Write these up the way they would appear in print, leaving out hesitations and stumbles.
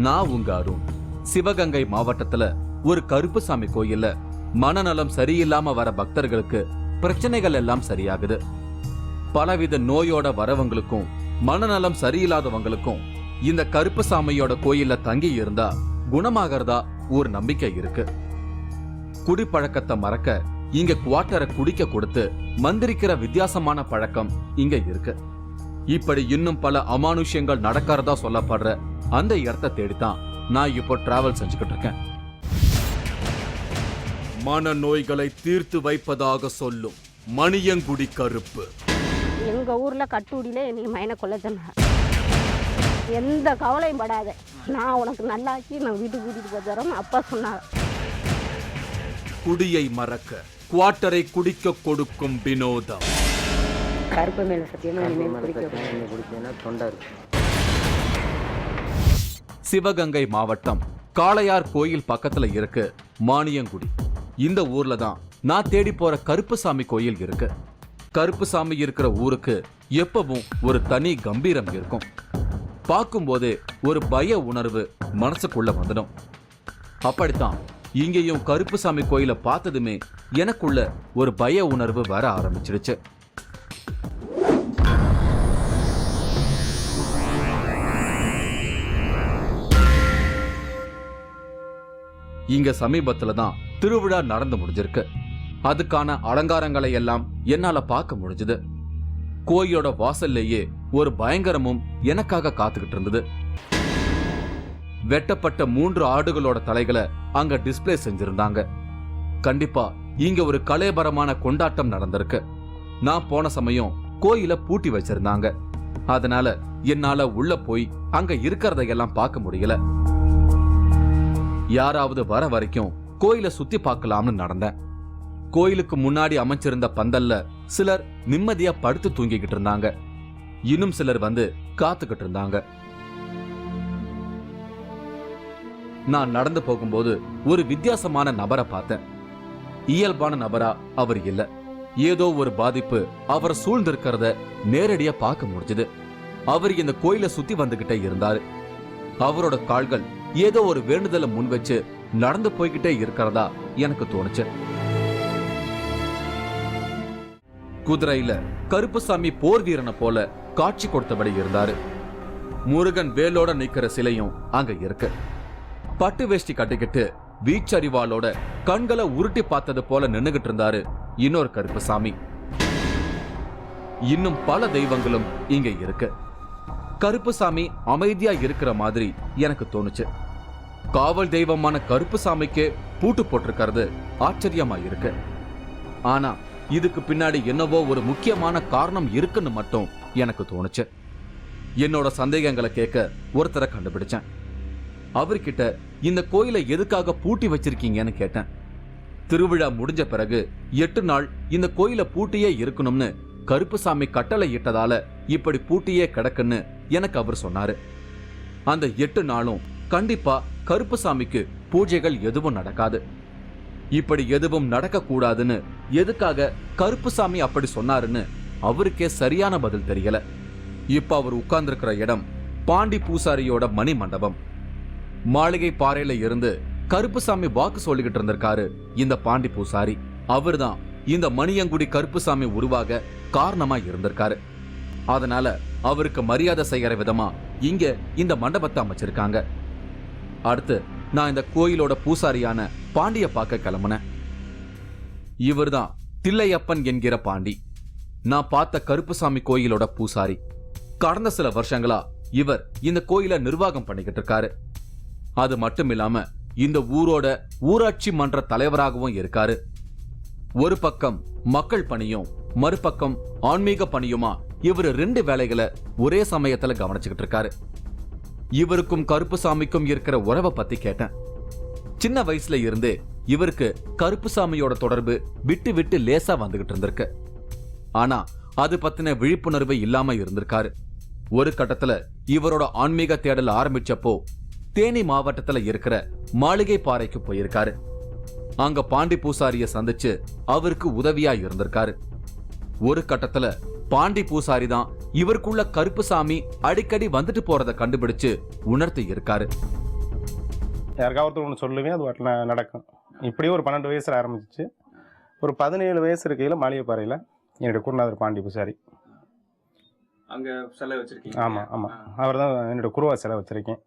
நான் உங்க அருண். சிவகங்கை மாவட்டத்துல ஒரு கருப்புசாமி கோயில்ல மனநலம் சரியில்லாம வர பக்தர்களுக்கு பிரச்சனைகள் எல்லாம் சரியாகுது. பலவித நோயோட வரவங்களுக்கும் மனநலம் சரியில்லாதவங்களுக்கும் இந்த கருப்புசாமியோட கோயில்ல தங்கி இருந்தா குணமாகறதா ஒரு நம்பிக்கை இருக்கு. குடிப்பழக்கத்தை மறக்க இங்க குவாட்டரை குடிக்க கொடுத்து மந்திரிக்கிற வித்தியாசமான பழக்கம் இங்க இருக்கு. இப்படி இன்னும் பல அமானுஷ்யங்கள் நடக்கிறதா சொல்லப்படுற அந்த இடத்தை தேடித்தான் நான் இப்போ டிராவல் செஞ்சுக்கிட்டு இருக்கேன். மன நோய்களை தீர்த்து வைப்பதாக சொல்லும் மணியங்குடி கருப்பு. எங்க ஊர்ல கட்டுடியில நீ மைனை கொல்ல சொன்ன, எந்த கவலையும் படாத, நான் உனக்கு நல்லாக்கி நான் வீட்டுக்கு கூட்டிட்டு போறேன்னு அப்பா சொன்னாங்க. குடியை மறக்க குவாட்டரை குடிக்க கொடுக்கும் வினோதம். கருப்பு மேல சத்தியமா சிவகங்கை மாவட்டம் காளையார் கோயில் பக்கத்துல இருக்கு மானியங்குடி. இந்த ஊர்ல தான் நான் தேடி போற கருப்புசாமி கோயில் இருக்கு. கருப்புசாமி இருக்கிற ஊருக்கு எப்பவும் ஒரு தனி கம்பீரம் இருக்கும். பார்க்கும்போதே ஒரு பய உணர்வு மனசுக்குள்ள வந்துடும். அப்படித்தான் இங்கேயும் கருப்புசாமி கோயிலை பார்த்ததுமே எனக்குள்ள ஒரு பய உணர்வு வர ஆரம்பிச்சிடுச்சு. இங்க சமீபத்துல தான் திருவிழா நடந்து முடிஞ்சிருக்கு. அதுக்கான அலங்காரங்களை எல்லாம் என்னால பார்க்க முடிஞ்சது. கோயிலோட வாசல்லையே ஒரு பயங்கரமும் எனக்காக காத்துக்கிட்டு இருந்தது. வெட்டப்பட்ட 3 ஆடுகளோட தலைகளை அங்க டிஸ்பிளே செஞ்சிருந்தாங்க. கண்டிப்பா இங்க ஒரு கலைபரமான கொண்டாட்டம் நடந்திருக்கு. நான் போன சமயம் கோயில பூட்டி வச்சிருந்தாங்க. அதனால என்னால உள்ள போய் அங்க இருக்கிறதையெல்லாம் பார்க்க முடியல. யாராவது வர வரைக்கும் கோயிலை சுத்தி பார்க்கலாம்னு நடந்தேன். கோயிலுக்கு முன்னாடி அமைச்சிருந்த பந்தல்ல சிலர் நிம்மதியா படுத்து தூங்கிக்கிட்டு இருந்தாங்க. இன்னும் சிலர் வந்து காத்துக்கிட்டு இருந்தாங்க. நான் நடந்து போகும்போது ஒரு வித்தியாசமான நபரை பார்த்தேன். இயல்பான நபரா அவர் இல்ல. ஏதோ ஒரு பாதிப்பு அவரை சூழ்ந்திருக்கிறத நேரடியா பார்க்க முடிஞ்சது. அவர் இந்த கோயிலை சுத்தி வந்துகிட்டே இருந்தாரு. அவரோட கால்கள் ஏதோ ஒரு வேண்டுதலை முன் வச்சு நடந்து போய்கிட்டே இருக்கிறதா எனக்கு தோணுச்சு. குதிரையில கருப்புசாமி போர் வீரனை போல காட்சி கொடுத்தபடி இருந்தாரு. முருகன் வேலோட நிக்கிற சிலையும் அங்க இருக்கு. பட்டு வேஷ்டி கட்டிக்கிட்டு வீச்சறிவாளோட கண்களை உருட்டி பார்த்தது போல நின்னுகிட்டு இருந்தாரு இன்னொரு கருப்புசாமி. இன்னும் பல தெய்வங்களும் இங்க இருக்கு. கருப்புசாமி அமைதியா இருக்கிற மாதிரி எனக்கு தோணுச்சு. காவல் தெய்வமான கருப்புசாமிக்கு பூட்டு போட்டிருக்கிறது ஆச்சரியமா இருக்கு. ஆனா இதுக்கு பின்னாடி என்னவோ ஒரு முக்கியமான காரணம் இருக்குன்னு மட்டும் எனக்கு தோணுச்சு. என்னோட சந்தேகங்களை கேட்க ஒருத்தரை கண்டுபிடிச்சேன். அவர்கிட்ட இந்த கோயிலை எதுக்காக பூட்டி வச்சிருக்கீங்கன்னு கேட்டேன். திருவிழா முடிஞ்ச பிறகு 8 நாள் இந்த கோயிலை பூட்டியே இருக்கணும்னு கருப்புசாமி கட்டளை இட்டதால இப்படி பூட்டியே கிடக்குன்னு எனக்கு அவர் சொன்னாரு. அந்த 8 நாளும் கண்டிப்பா கருப்புசாமிக்கு பூஜைகள் எதுவும் நடக்காது. இப்படி எதுவும் நடக்க கூடாதுன்னு எதுக்காக கருப்புசாமி அப்படி சொன்னாருன்னு அவருக்கே சரியான பதில் தெரியல. இப்ப அவர் உட்கார்ந்திருக்கிற இடம் பாண்டி பூசாரியோட மணி மண்டபம். மாளிகை பாறையில இருந்து கருப்புசாமி வாக்கு சொல்லிக்கிட்டு இருந்திருக்காரு இந்த பாண்டி பூசாரி. அவர்தான் இந்த மணியங்குடி கருப்புசாமி உருவாக காரணமா இருந்திருக்காரு. அதனால அவருக்கு மரியாதை செய்யற விதமா இங்க இந்த மண்டபத்தை அமைச்சிருக்காங்க. அடுத்து நான் இந்த கோயிலோட பூசாரியான பாண்டிய பார்க்க கிளம்புனேன். இவர்தான் தில்லையப்பன் என்கிற பாண்டி. நான் பார்த்த கருப்புசாமி கோயிலோட பூசாரி. கடந்த சில வருஷங்களா இவர் இந்த கோயிலை நிர்வாகம் பண்ணிக்கிட்டு இருக்காரு. அது மட்டும் இல்லாம இந்த ஊரோட ஊராட்சி மன்ற தலைவராகவும் இருக்காரு. ஒரு பக்கம் மக்கள் பணியும் மறுபக்கம் ஆன்மீக பணியுமா இவர் 2 வேலைகளை ஒரே சமயத்துல கவனிச்சுக்கிட்டு இருக்காரு. இவருக்கும் கருப்புசாமிக்கும் இருக்கிற உறவை பத்தி கேட்டேன். சின்ன வயசுல இருந்தே இவருக்கு கருப்புசாமியோட தொடர்பு விட்டு விட்டு லேசா வந்துகிட்டு இருந்திருக்கு. ஆனா அது பத்தின விழிப்புணர்வு இல்லாம இருந்திருக்காரு. ஒரு கட்டத்துல இவரோட ஆன்மீக தேடல் ஆரம்பிச்சப்போ தேனி மாவட்டத்துல இருக்கிற மாளிகை பாறைக்கு போயிருக்காரு. அங்க பாண்டி பூசாரிய சந்திச்சு அவருக்கு உதவியா இருந்திருக்காரு. ஒரு கட்டத்துல பாண்டி பூசாரி தான் இவருக்குள்ள கருப்புசாமி அடிக்கடி வந்துட்டு போறத கண்டுபிடிச்சு உணர்த்தி இருக்காரு. யாருக்காவது ஒருத்தர் ஒன்று சொல்லுவேன், அது வாட்டில் நடக்கும். இப்படியே ஒரு 12 வயசில் ஆரம்பிச்சிச்சு. ஒரு 17 வயசு இருக்கையில் மாளிகைப்பாறையில் என்னுடைய குருநாதர் பாண்டி பூசாரி, அங்கே சிலை வச்சிருக்கீங்க? ஆமாம் ஆமாம், அவர் தான் என்னுடைய குருவா சிலை வச்சுருக்கேன்.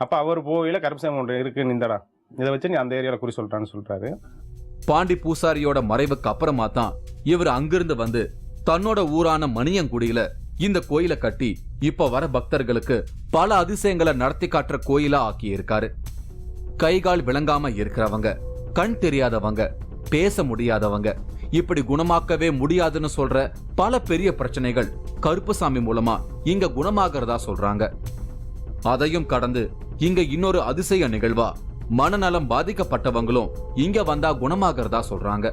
அப்போ அவர் போகையில் கருப்புசாமி ஒன்று இருக்குன்னு இந்தடா, இதை வச்சு நீ அந்த ஏரியாவில் குறி சொல்லிட்டான்னு சொல்லிட்டாரு. பாண்டி பூசாரியோட மறைவுக்கு அப்புறமா தான் இவர் அங்கிருந்து வந்து தன்னோட ஊரான மணியங்குடியில இந்த கோயிலை கட்டி இப்ப வர பக்தர்களுக்கு பல அதிசயங்களை நடத்தி காட்டுற கோயிலா ஆக்கி இருக்காரு. கைகால் விளங்காம இருக்கிறவங்க, கண் தெரியாதவங்க, பேச முடியாதவங்க, இப்படி குணமாக்கவே முடியாதுன்னு சொல்ற பல பெரிய பிரச்சனைகள் கருப்புசாமி மூலமா இங்க குணமாகறதா சொல்றாங்க. அதையும் கடந்து இங்க இன்னொரு அதிசய நிகழ்வா மனநலம் பாதிக்கப்பட்டவங்களும் இங்க வந்தா குணமாகறதா சொல்றாங்க.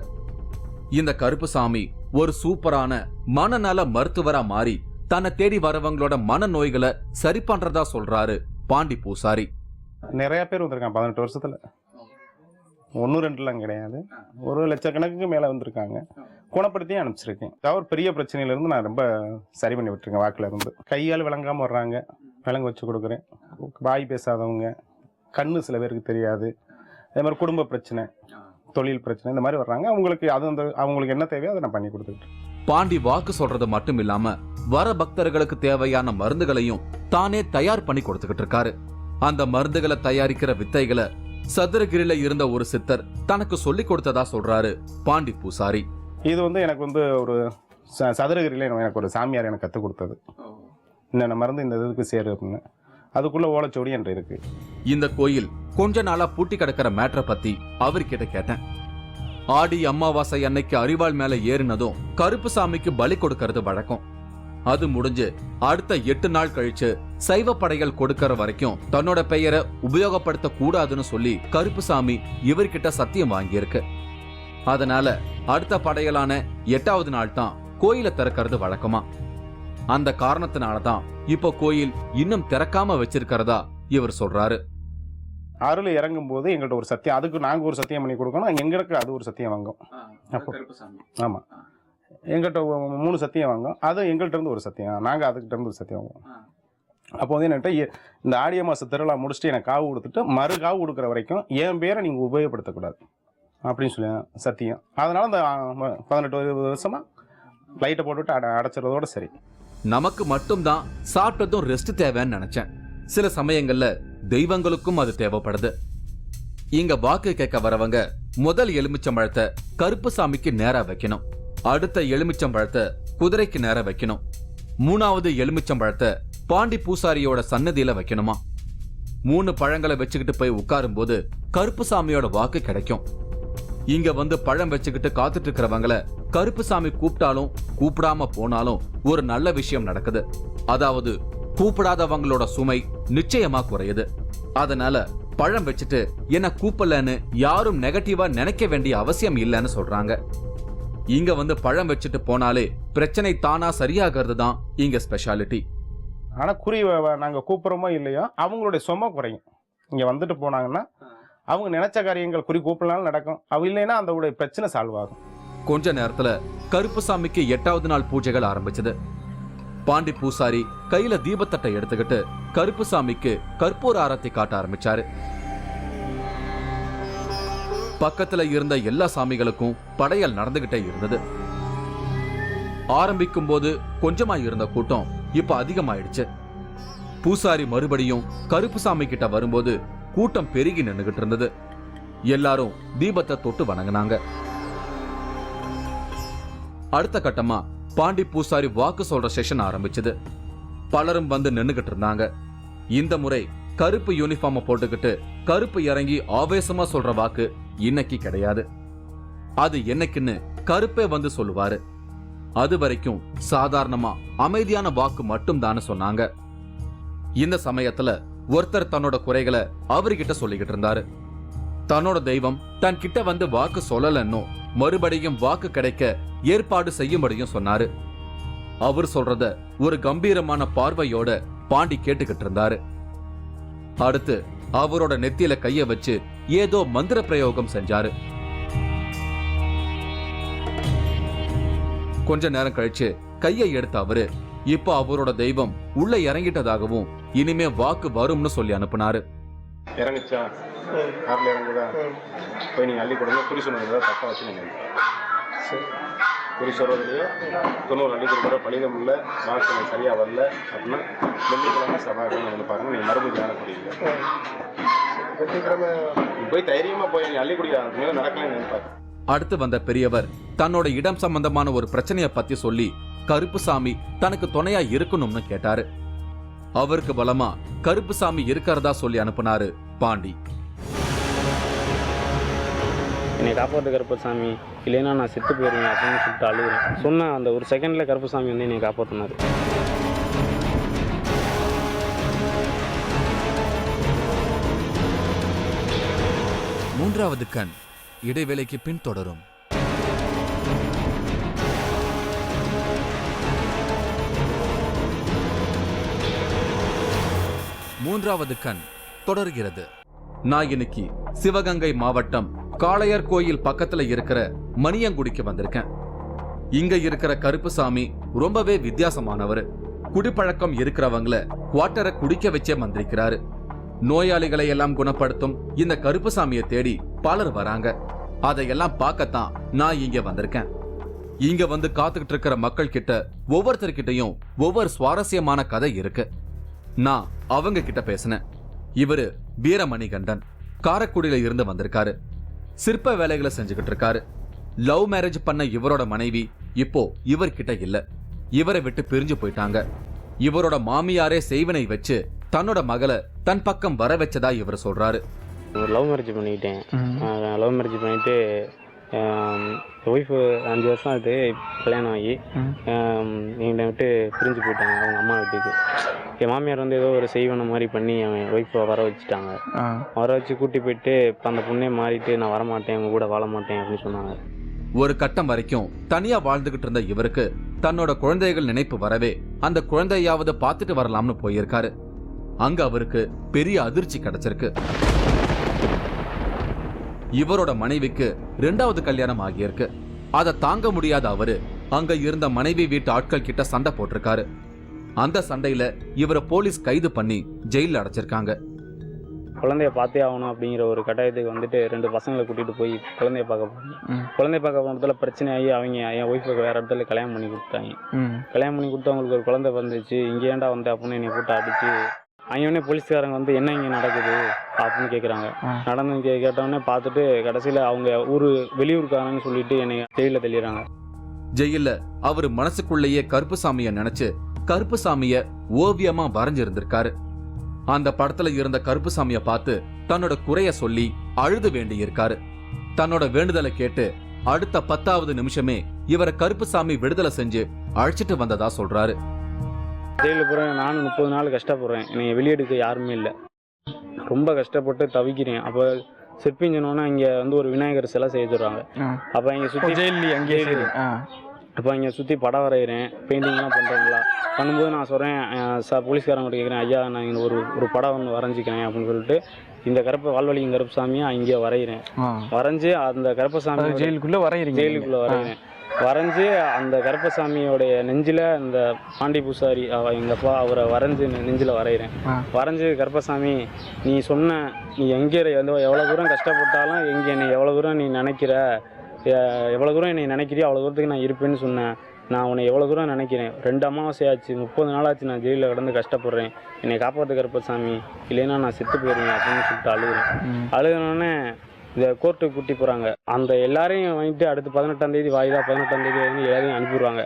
இந்த கருப்புசாமி ஒரு சூப்பரான மனநல மருத்துவரா மாறி தன்னை தேடி வரவங்களோட மனநோய்களை சரி பண்றதா சொல்றாரு பாண்டி பூசாரி. நிறைய பேர் வந்திருக்காங்க 18 வருஷத்துல, 1-2லாம் கிடையாது, ஒரு லட்சக்கணக்குக்கு மேலே வந்திருக்காங்க. குணப்படுத்தியும் அனுப்பிச்சிருக்கேன். ஒரு பெரிய பிரச்சனையிலேருந்து நான் ரொம்ப சரி பண்ணி விட்டுருக்கேன். வாக்கில் இருந்து கையால் விளங்காமல் வர்றாங்க, விளங்க வச்சு கொடுக்குறேன். வாய் பேசாதவங்க, கண்ணு சில பேருக்கு தெரியாது, அதே மாதிரி குடும்ப பிரச்சனை, தொழில் பிரச்சனை, இந்த மாதிரி வர்றாங்க. அவங்களுக்கு அவங்களுக்கு என்ன தேவையோ அதை நான் பண்ணி கொடுத்துக்கிட்டேன். பாண்டி வாக்கு சொல்றது மட்டும் இல்லாம வர பக்தர்களுக்கு தேவையான மருந்துகளையும் தானே தயார் பண்ணி கொடுத்துக்கிட்டு இருக்காரு. அந்த மருந்துகளை தயாரிக்கிற வித்தைகளை சதுரகிரியில இருந்த ஒரு சித்தர் தனக்கு சொல்லி கொடுத்ததா சொல்றாரு பாண்டி பூசாரி. இது எனக்கு ஒரு சதுரகிரியில எனக்கு ஒரு சாமியார் எனக்கு கற்றுக் கொடுத்தது. இந்த மருந்து இந்த இதுக்கு சேரு அப்படின்னு, அதுக்குள்ள ஓலைச்சோடி என்று இருக்கு. இந்த கோயில் கொஞ்ச நாளா பூட்டி கிடக்கிற மேட்டரை பத்தி அவர்கிட்ட கேட்டேன். ஆடி அமாவாசை அன்னைக்கு அரிவாள் மேல ஏறினதும் கருப்புசாமிக்கு பலி கொடுக்கறது வழக்கம். அது முடிஞ்சு அடுத்த 8 நாள் கழிச்சு சைவ படைகள் கொடுக்கற வரைக்கும் தன்னோட பெயரை உபயோகப்படுத்த கூடாதுன்னு சொல்லி கருப்புசாமி இவர்கிட்ட சத்தியம் வாங்கியிருக்கு. அதனால அடுத்த படையலான 8வது நாள் தான் கோயிலை திறக்கிறது வழக்கமா. அந்த காரணத்தினாலதான் இப்போ கோயில் இன்னும் திறக்காம வச்சிருக்கிறதா இவர் சொல்றாரு. அருள் இறங்கும் போது எங்கள்கிட்ட ஒரு சத்தியம், அதுக்கு நாங்கள் ஒரு சத்தியம் பண்ணி கொடுக்கணும், எங்களுக்கு அது ஒரு சத்தியம் வாங்கும். அப்போ ஆமாம், எங்கள்கிட்ட 3 சத்தியம் வாங்கும், அது எங்கள்கிட்ட இருந்து ஒரு சத்தியம், நாங்கள் அதுக்கிட்ட இருந்து ஒரு சத்தியம் வாங்குவோம். அப்போ என்கிட்ட இந்த ஆடிய மாத திருவிழா முடிச்சுட்டு எனக்கு காவு கொடுத்துட்டு மறு காவு கொடுக்குற வரைக்கும் என் பேரை நீங்கள் உபயோகப்படுத்தக்கூடாது அப்படின்னு சொல்லி சத்தியம். அதனால இந்த 18 வருஷமா லைட்டை போட்டுவிட்டு அடைச்சிடறதோட சரி. நமக்கு மட்டும்தான் சாப்பிட்டதும் ரெஸ்ட் தேவைன்னு நினைச்சேன். சில சமயங்கள்ல தெய்வங்களுக்கும் அது தேவைப்படுது. இங்க வாக்கு கேட்க வரவங்க முதல் எலுமிச்சம்பழத்தை கருப்புசாமிக்கு நேரா வைக்கணும், அடுத்த எலுமிச்சம்பழத்தை குதிரைக்கு நேரா வைக்கணும், 3வது எலுமிச்சம்பழத்தை பாண்டி பூசாரியோட சன்னதியில வைக்கணுமா. 3 பழங்களை வச்சுக்கிட்டு போய் உட்காரும் போது கருப்புசாமியோட வாக்கு கிடைக்கும். இங்க வந்து பழம் வச்சுக்கிட்டு காத்துட்டு இருக்கிறவங்கள கருப்புசாமி கூப்பிட்டாலும் கூப்பிடாம போனாலும் ஒரு நல்ல விஷயம் நடக்குது. அதாவது கூப்பிடாதவங்களோட சுமை நிச்சயமா குறையுது. அதனால பழம் வச்சுட்டு என்ன கூப்பிடலன்னு யாரும் நெகட்டிவா நினைக்க வேண்டிய அவசியம் இல்லைன்னு சொல்றாங்க. இங்க வந்து பழம் வச்சுட்டு போனாலே பிரச்சனை தானா சரியாகிறது தான் இங்க ஸ்பெஷாலிட்டி. ஆனா குறி நாங்க கூப்பிடுறோமோ இல்லையோ அவங்களுடைய சுமை குறையும். இங்க வந்துட்டு போனாங்கன்னா அவங்க நினைச்ச காரியங்கள் குறி கூப்பிடலாம் நடக்கும், அவ இல்லைன்னா அந்த பிரச்சனை சால்வ் ஆகும். கொஞ்ச நேரத்துல கருப்புசாமிக்கு 8வது நாள் பூஜைகள் ஆரம்பிச்சது. பாண்டி பூசாரி கையில தீபத்தட்டை எடுத்துக்கிட்டு கருப்புசாமிக்கு கற்பூர ஆரத்தி காட்ட ஆரம்பிச்சாரு. பக்கத்துல இருந்த எல்லா சாமிகளுக்கும் படையல் நடந்துகிட்டே இருந்தது. ஆரம்பிக்கும் போது கொஞ்சமா இருந்த கூட்டம் இப்ப அதிகமாயிடுச்சு. பூசாரி மறுபடியும் கருப்புசாமி கிட்ட வரும்போது கூட்டம் பெருகி நின்னுகிட்டு இருந்தது. எல்லாரும் தீபத்தை தொட்டு வணங்கினாங்க. அடுத்த கட்டமா பாண்டி பூசாரி வாக்கு சொல்ற செஷன் ஆரம்பிச்சது. பலரும் வந்து நின்னுகிட்டு இருந்தாங்க. இந்த முறை கருப்பு யூனிஃபார்ம் போட்டுக்கிட்டு கருப்பு இறங்கி ஆவேசமா சொல்ற வாக்கு இன்னைக்கு கிடையாது. அது என்னைக்குன்னு கருப்பே வந்து சொல்லுவாரு. அது வரைக்கும் சாதாரணமா அமைதியான வாக்கு மட்டும் தானே சொன்னாங்க. இந்த சமயத்துல ஒருத்தர் தன்னோட குறைகளை அவர்கிட்ட சொல்லிக்கிட்டு இருந்தாரு. தன்னோட தெய்வம் தன் கிட்ட வந்து வாக்கு சொல்லலன்னு மறுபடியும் வாக்கு கிடைக்க ஏற்பாடு செய்யும்படியும் சொன்னாரு. அவர் சொல்றத ஒரு கம்பீரமான பார்வையோட பாண்டி கேட்டுக்கிட்டு இருந்தாரு. அடுத்து அவரோட நெத்தியில கைய வச்சு ஏதோ மந்திர பிரயோகம் செஞ்சாரு. கொஞ்ச நேரம் கழிச்சு கையை எடுத்த அவரு இப்ப அவரோட தெய்வம் உள்ள இறங்கிட்டதாகவும் இனிமே வாக்கு வரும்னு சொல்லி அனுப்புனாரு. இறங்குச்சா காரில் இறங்குதா போய் நீங்கள் அள்ளி கொடுங்க. குறி சொன்னது ஏதாவது தப்பாக வச்சு நீங்கள் சரி. குறி சொல்கிறதுலையோ 90 அள்ளி கொடுக்குற பழிதம் இல்லை, வாழ்க்கை சரியாக வரல அப்படின்னா வெள்ளிக்கிழமை செவ்வாய்க்கிழமை வந்து பாருங்கள். நீங்கள் மறுபடியும் தியானம் குடிங்க. வெள்ளிக்கிழமை போய் தைரியமாக போய் நீங்கள் அள்ளி குடிக்க அதுக்கு மேலே நடக்கலன்னு நினைப்பாங்க. அடுத்து வந்த பெரியவர் தன்னோட இடம் சம்பந்தமான ஒரு பிரச்சனைய பத்தி சொல்லி கருப்புசாமி தனக்கு துணையா இருக்கணும்னு கேட்டாரு. அவருக்கு பலமா கருப்புசாமி இருக்கிறதா சொல்லி அனுப்புனாரு பாண்டி. என்னை காப்பாற்று கருப்பசாமி, இல்லைன்னா நான் செத்து போயிருவேன் அப்படின்னு சொல்லிட்டு அழுகுறேன். சொன்ன அந்த ஒரு செகண்டில் கருப்பசாமி வந்து என்னை காப்பாற்றினார். மூன்றாவது கண் இடைவேளைக்கு பின் தொடரும். மூன்றாவது கண் தொடர்கிறது. நான் இன்னைக்கு சிவகங்கை மாவட்டம் காளையர் கோயில் பக்கத்துல இருக்கிற மணியங்குடிக்கு வந்திருக்கேன். இங்க இருக்கிற கருப்புசாமி ரொம்பவே வித்தியாசமானவர். குடிப்பழக்கம் இருக்கிறவங்கள குவார்ட்டரை குடிக்க வச்சே வந்திருக்கிறாரு. நோயாளிகளை எல்லாம் குணப்படுத்தும் இந்த கருப்புசாமியை தேடி பலர் வராங்க. அதையெல்லாம் பார்க்கத்தான் நான் இங்க வந்திருக்கேன். இங்க வந்து காத்துக்கிட்டு இருக்கிற மக்கள் கிட்ட ஒவ்வொருத்தர்கிட்டையும் ஒவ்வொரு சுவாரஸ்யமான கதை இருக்கு. நான் அவங்க கிட்ட பேசினேன். இவரு வீரமணிகண்டன், காரைக்குடியில இருந்து வந்திருக்காரு. சிற்ப வேலைகளை செஞ்சுக்கிட்டு இருக்காரு. லவ் மேரேஜ் பண்ண இவரோட மனைவி இப்போ இவர்கிட்ட இல்ல. இவரை விட்டு பிரிஞ்சு போயிட்டாங்க. இவரோட மாமியாரே செய்வினை வச்சு தன்னோட மகளை தன் பக்கம் வர வச்சதா இவர் சொல்றாரு. ஒரு லவ் மேரேஜ் பண்ணிக்கிட்டேன். லவ் மேரேஜ் பண்ணிட்டு ஒய்ஃபு 5 வருஷம் ஆகுது கல்யாணம் ஆகி. எங்களை விட்டு பிரிஞ்சு போயிட்டாங்க அவங்க அம்மா வீட்டுக்கு. என் மாமியார் வந்து ஏதோ ஒரு செய்வன மாதிரி பண்ணி அவன் ஒய்ஃபை வர வச்சுட்டாங்க. வர வச்சு கூட்டி போயிட்டு இப்போ அந்த பொண்ணே மாறிட்டு நான் வரமாட்டேன், அவங்க கூட வாழ மாட்டேன் அப்படின்னு சொன்னாங்க. ஒரு கட்டம் வரைக்கும் தனியா வாழ்ந்துகிட்டு இருந்த இவருக்கு தன்னோட குழந்தைகள் நினைப்பு வரவே அந்த குழந்தையாவது பார்த்துட்டு வரலாம்னு போயிருக்காரு. அங்க அவருக்கு பெரிய அதிர்ச்சி கிடைச்சிருக்கு. இவரோட மனைவிக்கு 2வது கல்யாணம் ஆகியிருக்கு. அதை தாங்க முடியாத அவரு அங்க இருந்த மனைவி வீட்டு ஆட்கள் கிட்ட சண்டை போட்டிருக்காரு. அந்த சண்டையில இவரை போலீஸ் கைது பண்ணி ஜெயில அடைச்சிருக்காங்க. குழந்தைய பார்த்தே ஆகணும் அப்படிங்கிற ஒரு கட்டாயத்துக்கு வந்துட்டு 2 பசங்களை கூட்டிகிட்டு போய் குழந்தைய பார்க்க போனேன். குழந்தைய பார்க்க போனதுல பிரச்சனை ஆகி அவங்க என் ஒய்ஃபுக்கு வேறு இடத்துல கல்யாணம் பண்ணி கொடுத்தாங்க. கல்யாணம் பண்ணி கொடுத்து அவங்களுக்கு ஒரு குழந்தை வந்துச்சு. இங்கே ஏன்டா வந்து அப்படின்னு என்னை போட்டு அடிச்சு அவனே போலீஸ்காரங்க வந்து என்ன இங்கே நடக்குது அப்படின்னு கேட்குறாங்க. நடந்து கேட்டவொடனே பார்த்துட்டு கடைசியில் அவங்க வெளியூருக்காரன்னு சொல்லிட்டு என்னை ஜெயிலில் தள்ளிடுறாங்க. ஜெயில அவரு மனசுக்குள்ளேயே கருப்புசாமிய நினைச்சு கருப்புசாமிய ஓவியமா வரைஞ்சிருந்திருக்காரு. அந்த படத்துல இருந்த கருப்புசாமிய பார்த்து தன்னோட குறைய சொல்லி அழுது வேண்டி இருக்காரு. தன்னோட வேண்டுதலை கேட்டு அடுத்த 10வது நிமிஷமே இவரை கருப்புசாமி விடுதலை செஞ்சு அழைச்சிட்டு வந்ததா சொல்றாரு. ஜெயிலில் போகிறேன். நானும் 30 நாள் கஷ்டப்படுறேன். என்னை வெளியெடுக்க யாருமே இல்லை. ரொம்ப கஷ்டப்பட்டு தவிக்கிறேன். அப்போ சிற்பிஞ்சனோன்னா இங்கே வந்து ஒரு விநாயகர் சிலை செய்ய சொல்கிறாங்க. அப்போ இங்கே சுற்றி ஜெயிலி அப்போ இங்கே சுற்றி படம் வரைகிறேன். பெயிண்டிங்லாம் பண்ணுறீங்களா பண்ணும்போது நான் சொல்கிறேன் போலீஸ்காரங்கிட்ட கேட்குறேன், ஐயா நான் இங்கே ஒரு படம் ஒன்று வரைஞ்சிக்கிறேன் அப்படின்னு சொல்லிட்டு இந்த வாழ்வழியும் கருப்பசாமியை இங்கே வரைகிறேன். வரைஞ்சி அந்த கருப்பசாமி ஜெயிலுக்குள்ளே வரைகிறேன். வரைஞ்சி அந்த கருப்பசாமியோடைய நெஞ்சில் இந்த பாண்டி பூசாரி எங்கள் அப்பா அவரை வரைஞ்சி நெஞ்சில் வரைகிறேன். வரைஞ்சி கருப்பசாமி நீ சொன்ன நீ எங்கே எவ்வளோ தூரம் கஷ்டப்பட்டாலும் என்னை எவ்வளோ தூரம் நீ நினைக்கிற, எவ்வளோ தூரம் என்னை நினைக்கிறியோ அவ்வளோ தூரத்துக்கு நான் இருப்பேன்னு சொன்னேன். நான் உன்னை எவ்வளோ தூரம் நினைக்கிறேன். 2 அமாவாசை ஆச்சு, 30 நாளாச்சு நான் ஜெயிலில் கடந்து கஷ்டப்படுறேன். என்னை காப்பாற்று கருப்பசாமி, இல்லைன்னா நான் செத்து போயிருவேன் அப்படின்னு சொல்லிட்டு அழுகுறேன். அழுகுனோடனே இந்த கோர்ட்டுக்கு கூட்டி போகிறாங்க. அந்த எல்லாரையும் வாங்கிட்டு அடுத்து 18ஆம் தேதி வாய்தா 18ஆம் தேதி வந்து எல்லாரையும் அனுப்பிடுவாங்க.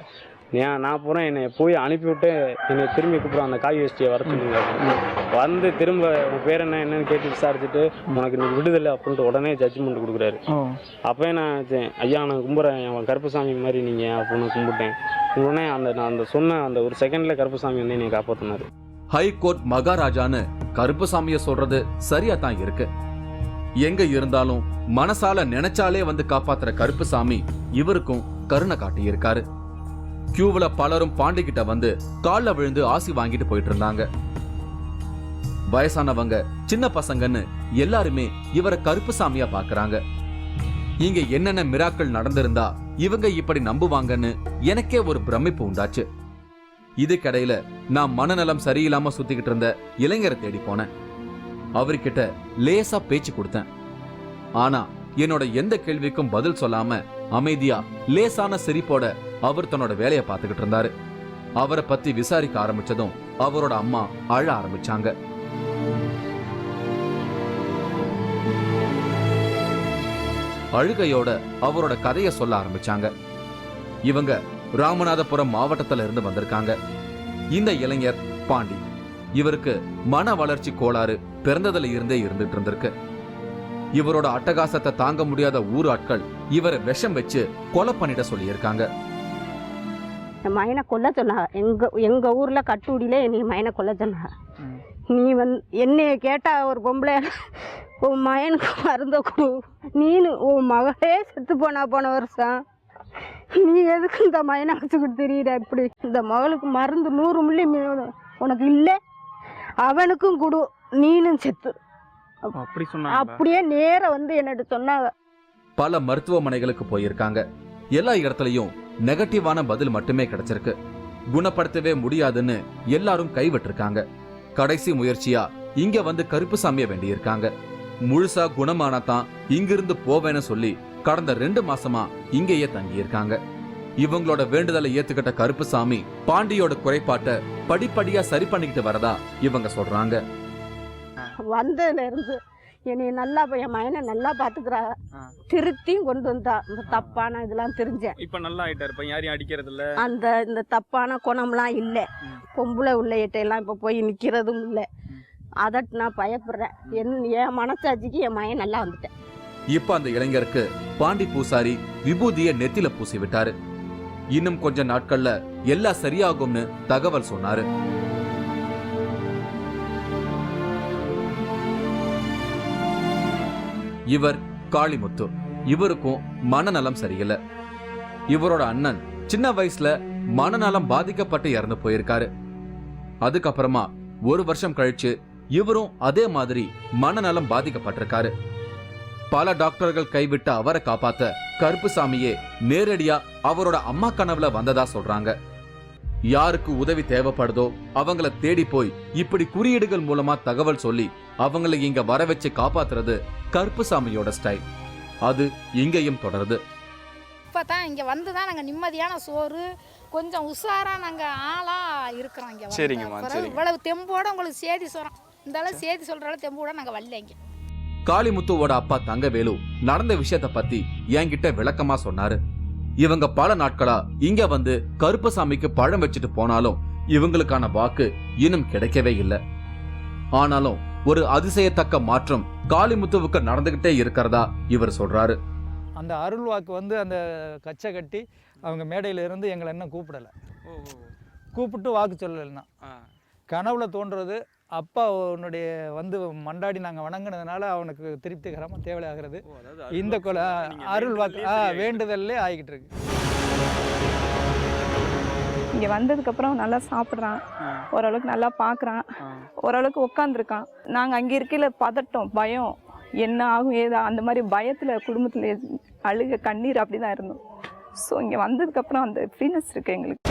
நான் போகிறேன். என்னை போய் அனுப்பிவிட்டு என்னை திரும்பி கூப்பிட்றேன். அந்த காய் வேஷ்டியை வர சொல்லுங்க. வந்து திரும்ப உன் பேர் என்னன்னு கேட்டு விசாரிச்சுட்டு உனக்கு நீ விடுதலை அப்படின்ட்டு உடனே ஜட்ஜ்மெண்ட் கொடுக்குறாரு. அப்போ நான் ஐயா நான் கும்பிட்றேன் என் கருப்பசாமி மாதிரி நீங்கள் அப்படின்னு கும்பிட்டேன். உடனே நான் சொன்ன அந்த ஒரு செகண்டில் கருப்பசாமி வந்து என்னை காப்பாற்றினார். ஹைகோர்ட் மகாராஜான்னு கருப்பசாமிய சொல்றது சரியா தான் இருக்கு. எங்க இருந்தாலும் மனசால நினைச்சாலே வந்து காப்பாத்துற கருப்புசாமி இவருக்கும் கருணை காட்டியிருக்காரு. கியூவுல பலரும் பாண்டிகிட்ட வந்து கால்ல விழுந்து ஆசி வாங்கிட்டு போயிட்டு இருந்தாங்க. வயசானவங்க சின்ன பசங்கன்னு எல்லாருமே இவரை கருப்புசாமியா பாக்குறாங்க. இங்க என்னென்ன மிராக்கள் நடந்திருந்தா இவங்க இப்படி நம்புவாங்கன்னு எனக்கே ஒரு பிரமிப்பு உண்டாச்சு. இதுக்கிடையில நான் மனநலம் சரியில்லாம சுத்திக்கிட்டு இருந்த இளைஞரை தேடி போனேன். அவர்கிட்ட லேசா பேச்சு கொடுத்தேன். ஆனா என்னோட எந்த கேள்விக்கும் பதில் சொல்லாம அமைதியா லேசான சிரிப்போட அவர் தன்னோட வேலையை பார்த்துக்கிட்டு இருந்தாரு. அவரை பத்தி விசாரிக்க ஆரம்பிச்சதும் அவரோட அம்மா அழ ஆரம்பிச்சாங்க. அழுகையோட அவரோட கதையை சொல்ல ஆரம்பிச்சாங்க. இவங்க ராமநாதபுரம் மாவட்டத்துல இருந்து வந்திருக்காங்க. இந்த இளைஞர் பாண்டி. இவருக்கு மன வளர்ச்சி கோளாறு பிறந்ததுல இருந்தே இருந்துட்டு இருந்திருக்கு. இவரோட அட்டகாசத்தை தாங்க முடியாத ஊர் ஆட்கள் இவரை விஷம் வச்சு கொலை பண்ணிட சொல்லியிருக்காங்க. என் மயனை கொல்ல சொன்னாங்க. எங்க ஊர்ல கட்டுடியில நீ மயனை கொல்ல சொன்னாங்க. நீ என்னைய கேட்டா ஒரு பொம்பளை உன் மயனுக்கு மருந்த கொடு, நீனு உன் மகளே செத்து போன வருஷம் நீ எதுக்கு இந்த மயனை வச்சுக்கிட்டு தெரியுற? இப்படி இந்த மகளுக்கு மருந்து 100 மில்லி உனக்கு இல்லை, அவனுக்கும் கொடு, நீனும் செத்து. அப்படி சொன்னாங்க. அப்படியே நேர என்னட்டு சொன்னாங்க. பல மருத்துவமனைகளுக்கு போயிருக்காங்க. எல்லா இடத்துலயும் நெகட்டிவான பதில் மட்டுமே கிடைச்சிருக்கு. குணப்படுத்தவே முடியாதுன்னு எல்லாரும் கைவிட்டிருக்காங்க. கடைசி முயற்சியா இங்க கருப்புசாமிய வேண்டியிருக்காங்க. முழுசா குணமானதான் இங்கிருந்து போவேன்னு சொல்லி கடந்த 2 மாசமா இங்கேயே தங்கியிருக்காங்க. இவங்களோட வேண்டுதலை ஏத்துக்கிட்ட கருப்புசாமி பாண்டியோட குறைபாட்டை படிப்படியா சரி பண்ணிக்கிட்டு வரதா இவங்க சொல்றாங்க. வந்ததுல இருந்து என்னை நல்லா என் மயனை நல்லா பாத்துக்கிறா, திருத்தியும் கொண்டு வந்தா. இந்த தப்பான இதெல்லாம் தெரிஞ்சேன். இப்ப நல்லா ஆயிட்டாரு, யாரையும் அடிக்கிறது இல்ல, இந்த தப்பான குணம்லாம் இல்ல. பொம்பளை உள்ள எட்டையெல்லாம் இப்ப போய் நிக்கிறதும் இல்ல. அதட்டு நான் பயப்படுறேன். என் மனசாட்சிக்கு என் மயன் நல்லா வந்துட்டேன். இப்ப அந்த இளைஞருக்கு பாண்டி பூசாரி விபூதிய நெத்தில பூசி விட்டாரு. இன்னும் கொஞ்ச நாட்கள்ல எல்லாம் சரியாகும்னு தகவல் சொன்னாரு. இவர் காளிமுத்து. இவருக்கும் மனநலம் சரியில்லை. இவரோட அண்ணன் சின்ன வயசுல மனநலம் பாதிக்கப்பட்டு இறந்து போயிருக்காரு. அதுக்கப்புறமா 1 வருஷம் கழிச்சு இவரும் அதே மாதிரி மனநலம் பாதிக்கப்பட்டிருக்காரு. பல டாக்டர்கள் கைவிட்ட அவரை காப்பாத்த கருப்புசாமியே நேரடியா அவரோட அம்மா கனவுல வந்ததா சொல்றாங்க. யாருக்கு உதவி தேவைப்படுதோ அவங்கள தேடி போய் இப்படி குறியீடுகள் மூலமா தகவல் சொல்லி அவங்களை இங்க வர வச்சு காப்பாத்துறது கருப்புசாமியோட ஸ்டைல். அது இங்கேயும் தொடருது. இப்பதான் இங்க வந்துதான் நாங்க நிம்மதியான சோறு கொஞ்சம் உஷாரா நாங்க ஆளா இருக்கிறோம். இங்க சரிங்கம்மா, சரி. இவ்வளவு தெம்போட உங்களுக்கு சேதி சொல்றோம். இந்த அளவு சேதி சொல்ற அளவு தெம்போட நாங்க வரல. இங்க காளிமுத்துவோட அப்பா தங்கவேலு நடந்த விஷயத்த பத்தி என்கிட்ட விளக்கமா சொன்னாரு. இவங்க பல நாட்களா இங்க கருப்பசாமிக்கு பழம் வச்சுட்டு போனாலும் இவங்களுக்கான வாக்கு இன்னும் கிடைக்கவே இல்லை. ஆனாலும் ஒரு அதிசயத்தக்க மாற்றம் காளிமுத்துவுக்கு நடந்துகிட்டே இருக்கிறதா இவர் சொல்றாரு. அந்த அருள் வாக்கு அந்த கச்சை கட்டி அவங்க மேடையில இருந்து எங்களை என்ன கூப்பிடலை, கூப்பிட்டு வாக்கு சொல்லலைன்னா கனவுல தோன்றது. அப்பா உன்னுடைய மண்டாடி நாங்கள் வணங்கினதுனால அவனுக்கு திருப்திகரமாக தேவையாகிறது. இந்த கொலை அருள் வாக்கு வேண்டுதல்லே ஆகிக்கிட்டு இருக்கு. இங்கே வந்ததுக்கப்புறம் நல்லா சாப்பிட்றான், ஓரளவுக்கு நல்லா பார்க்குறான், ஓரளவுக்கு உட்காந்துருக்கான். நாங்கள் அங்கே இருக்கையில் பதட்டம், பயம், என்ன ஆகும் ஏதா அந்த மாதிரி பயத்தில் குடும்பத்தில் அழுக கண்ணீர் அப்படி தான் இருந்தோம். ஸோ இங்கே வந்ததுக்கப்புறம் அந்த ஃப்ரீனஸ் இருக்குது எங்களுக்கு.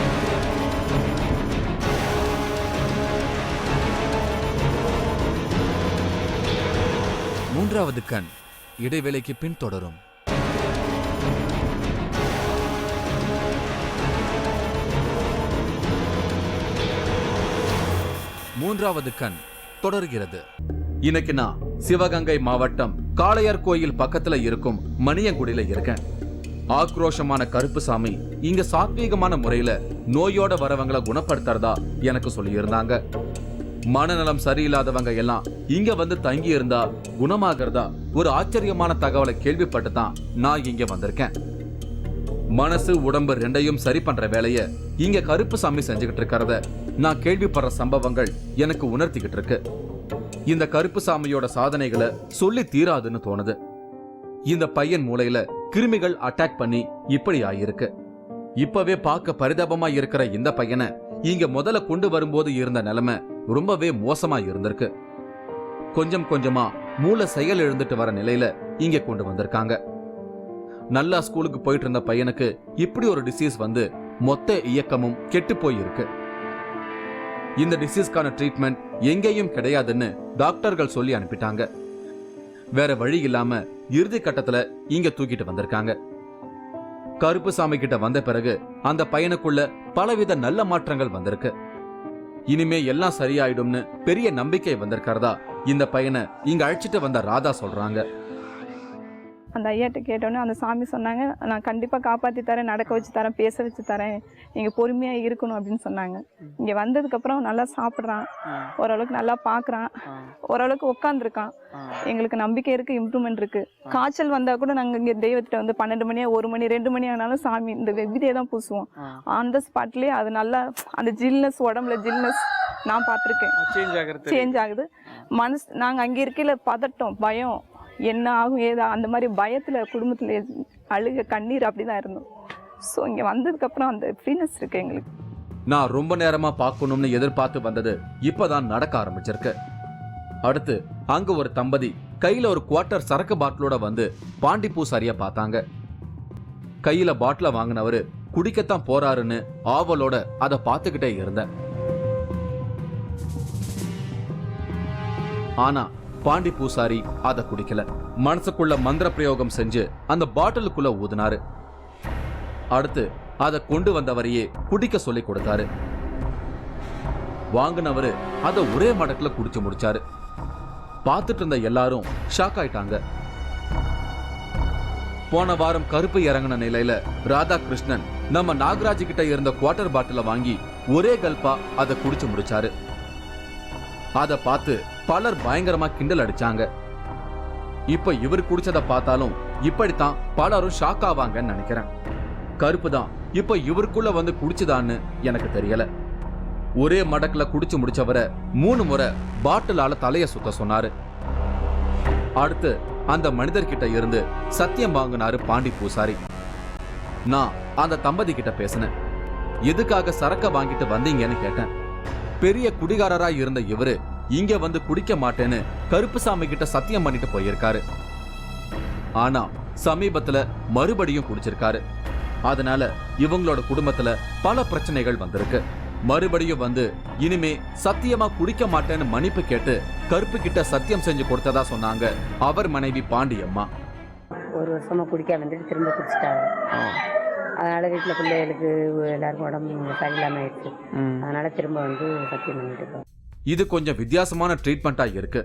மூன்றாவது கண் இடைவேளைக்கு பின் தொடரும். மூன்றாவது கண் தொடர்கிறது. இன்னைக்கு நான் சிவகங்கை மாவட்டம் காளையார் கோயில் பக்கத்துல இருக்கும் மணியங்குடியில இருக்கேன். ஆக்ரோஷமான கருப்புசாமி இங்க சாத்வீகமான முறையில நோயோட வரவங்களை குணப்படுத்துறதா எனக்கு சொல்லியிருந்தாங்க. மனநலம் சரியில்லாதவங்க எல்லாம் இங்க தங்கி இருந்தா குணமாகிறதா ஒரு ஆச்சரியமான தகவலை கேள்விப்பட்டு தான் நான் இங்க வந்திருக்கேன். மனசு உடம்பு ரெண்டையும் சரி பண்ற வேலைய இங்க கருப்புசாமி செஞ்சுக்கிட்டு இருக்கிறத நான் கேள்விப்படுற சம்பவங்கள் எனக்கு உணர்த்திக்கிட்டு இருக்கு. இந்த கருப்புசாமியோட சாதனைகளை சொல்லி தீராதுன்னு தோணுது. இந்த பையன் மூளையில கிருமிகள் அட்டாக் பண்ணி இப்படி ஆயிருக்கு. இப்பவே பார்க்க பரிதாபமா இருக்கிற இந்த பையனை இங்க முதல்ல கொண்டு வரும்போது இருந்த நிலைமை ரொம்பவே மோசமா இருந்திருக்கு. கொஞ்சம் கொஞ்சமா மூளை செயல் எழுந்துட்டு வர நிலையில இங்க கொண்டு வந்திருக்காங்க. நல்லா ஸ்கூலுக்கு போயிட்டு இருந்த பையனுக்கு இப்படி ஒரு டிசீஸ் மொத்த இயக்கமும் கெட்டு போயிருக்கு. இந்த டிசீஸ்க்கான ட்ரீட்மெண்ட் எங்கேயும் கிடையாதுன்னு டாக்டர்கள் சொல்லி அனுப்பிட்டாங்க. வேற வழி இல்லாம இறுதி கட்டத்துல இங்க தூக்கிட்டு வந்திருக்காங்க. கருப்புசாமி கிட்ட வந்த பிறகு அந்த பையனுக்குள்ள பலவித நல்ல மாற்றங்கள் வந்திருக்கு. இனிமே எல்லாம் சரியாயிடும்னு பெரிய நம்பிக்கை வந்திருக்கிறதா இந்த பையனை இங்க அழைச்சிட்டு வந்த ராதா சொல்றாங்க. அந்த ஐயாட்ட கேட்டோன்னே அந்த சாமி சொன்னாங்க, நான் கண்டிப்பாக காப்பாற்றி தரேன், நடக்க வச்சு தரேன், பேச வச்சு தரேன், நீங்கள் பொறுமையாக இருக்கணும் அப்படின்னு சொன்னாங்க. இங்கே வந்ததுக்கப்புறம் நல்லா சாப்பிட்றான், ஓரளவுக்கு நல்லா பார்க்குறான், ஓரளவுக்கு உட்காந்துருக்கான். எங்களுக்கு நம்பிக்கை இருக்குது, இம்ப்ரூவ்மெண்ட் இருக்குது. காய்ச்சல் வந்தால் கூட நாங்கள் இங்கே தெய்வத்திட்ட வந்து 12 மணியா 1 மணி 2 மணி ஆனாலும் சாமி இந்த விபூதியை தான் பூசுவோம். அந்த ஸ்பாட்லேயே அது நல்லா அந்த ஜில்னஸ், உடம்புல ஜில்னஸ் நான் பார்த்துருக்கேன், சேஞ்ச் ஆகுது. நாங்கள் அங்கே இருக்கையில் பதட்டம், பயம், என்ன ஆகும் ஏதா அந்த மாதிரி பயத்தில் குடும்பத்தில் அழுக கண்ணீர் அப்படி தான் இருந்தோம். ஸோ இங்கே வந்ததுக்கப்புறம் அந்த ஃப்ரீனஸ் இருக்கு எங்களுக்கு. நான் ரொம்ப நேரமா பார்க்கணும்னு எதிர்பார்த்து வந்தது இப்பதான் நடக்க ஆரம்பிச்சிருக்கு. அடுத்து அங்க ஒரு தம்பதி கையில ஒரு குவார்ட்டர் சரக்கு பாட்டிலோட வந்து பாண்டி பூசாரிய பார்த்தாங்க. கையில பாட்டில வாங்கினவரு குடிக்கத்தான் போறாருன்னு ஆவலோட அதை பார்த்துக்கிட்டே இருந்தேன். ஆனா பாண்டி பூசாரி அதை குடிக்கல. மனசுக்குள்ள மந்திர பிரயோகம் செஞ்சு அந்த பாட்டிலுக்குள்ள ஊதினாரு. அடுத்து அதை கொண்டு வந்தவரையே குடிக்க சொல்லி கொடுத்தாரு. வாங்கினவரு அதை ஒரே மடக்குல குடிச்சு முடிச்சாரு. பார்த்துட்டு இருந்த எல்லாரும் ஷாக் ஆயிட்டாங்க. போன வாரம் கருப்பு இறங்கின நிலையில ராதாகிருஷ்ணன் நம்ம நாகராஜ் கிட்ட இருந்த குவார்ட்டர் பாட்டில வாங்கி ஒரே கல்பா அதை குடிச்சு முடிச்சாரு. அதை பார்த்து பலர் பயங்கரமா கிண்டல் அடிச்சாங்க. இப்ப இவர் குடிச்சதை பார்த்தாலும் இப்படித்தான் பலரும் ஷாக் ஆவாங்கன்னு நினைக்கிறேன். கருப்பு தான் இப்ப இவருக்குள்ள வந்து குடிச்சுதான்னு எனக்கு தெரியல. ஒரே மடக்குல குடிச்சு முடிச்சவரை 3 முறை பாட்டிலால தலைய சுத்த சொன்னாரு. அடுத்து அந்த மனிதர்கிட்ட இருந்து சத்தியம் வாங்கினாரு பாண்டி பூசாரி. நான் அந்த தம்பதி கிட்ட பேசினேன். எதுக்காக சரக்க வாங்கிட்டு வந்தீங்கன்னு கேட்டேன். பெரிய குடிகாரரா இருந்த இவரு இங்க வந்து குடிக்க மாட்டேன்னு கருப்புசாமி கிட்ட சத்தியம் பண்ணிட்டு போயிருக்காரு. ஆனா சமீபத்துல மறுபடியும் குடிச்சிருக்காரு. அதனால இவங்களோட குடும்பத்துல பல பிரச்சனைகள் வந்திருக்கு. மறுபடியும் வந்து இனிமே சத்தியமா குடிக்க மாட்டேன்னு மன்னிப்பு கேட்டு கருப்பு கிட்ட சத்தியம் செஞ்சு கொடுத்ததா சொன்னாங்க அவர் மனைவி பாண்டியம்மா. 1 வருஷமா குடிக்க வந்துட்டு திரும்ப குடிச்சிட்டாங்க. அதனால வீட்டில் பிள்ளைகளுக்கு எல்லாருக்கும் உடம்பு சரியில்லாம ஆயிடுச்சு. அதனால திரும்ப வந்து சத்தியம் பண்ணிட்டு. இது கொஞ்சம் வித்தியாசமான ட்ரீட்மெண்டா இருக்கு.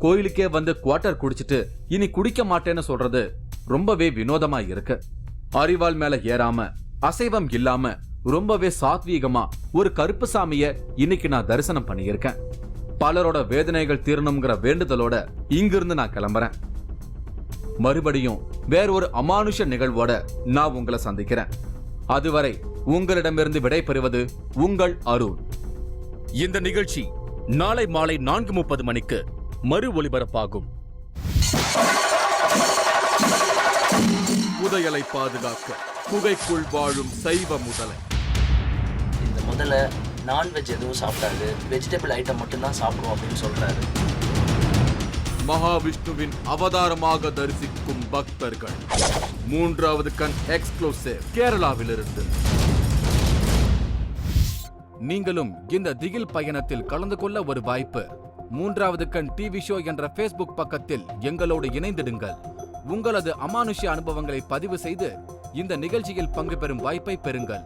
கோயிலுக்கே வந்து குவார்ட்டர் குடிச்சிட்டு இனி குடிக்க மாட்டேன்னு சொல்றது ரொம்பவே வினோதமா இருக்கு. அறிவால் மேல ஏறாம அசைவம் இல்லாம ரொம்பவே சாத்வீகமா ஒரு கருப்புசாமிய இன்னைக்கு நான் தரிசனம் பண்ணியிருக்கேன். பலரோட வேதனைகள் தீரணுங்கிற வேண்டுதலோட இங்கிருந்து நான் கிளம்புறேன். மறுபடியும் வேற ஒரு அமானுஷ நிகழ்வோட நான் உங்களை சந்திக்கிறேன். அதுவரை உங்களிடமிருந்து விடை பெறுவது உங்கள் அருண். இந்த நிகழ்ச்சி நாளை மாலை 4:30 மணிக்கு மறு ஒலிபரப்பாகும். புதையலை பாதுகாக்க குகைக்குள் வாழும் சைவ முதலை. இந்த முதல்ல நான்வெஜ் எதுவும் சாப்பிடாது, வெஜிடபிள் ஐட்டம் மட்டும்தான் சாப்பிடுவோம் அப்படின்னு சொல்றாரு. மகாவிஷ்ணுவின் அவதாரமாக தரிசிக்கும் பக்தர்கள் 3வது கண் எக்ஸ்க்ளூசிவ் கேரளாவிலிருந்து. நீங்களும் இந்த திகில் பயணத்தில் கலந்து கொள்ள ஒரு வாய்ப்பு. 3வது கண் டிவி ஷோ என்ற Facebook பக்கத்தில் எங்களோடு இணைந்திடுங்கள். உங்களது அமானுஷ்ய அனுபவங்களை பதிவு செய்து இந்த நிகழ்ச்சியில் பங்கு பெறும் வாய்ப்பை பெறுங்கள்.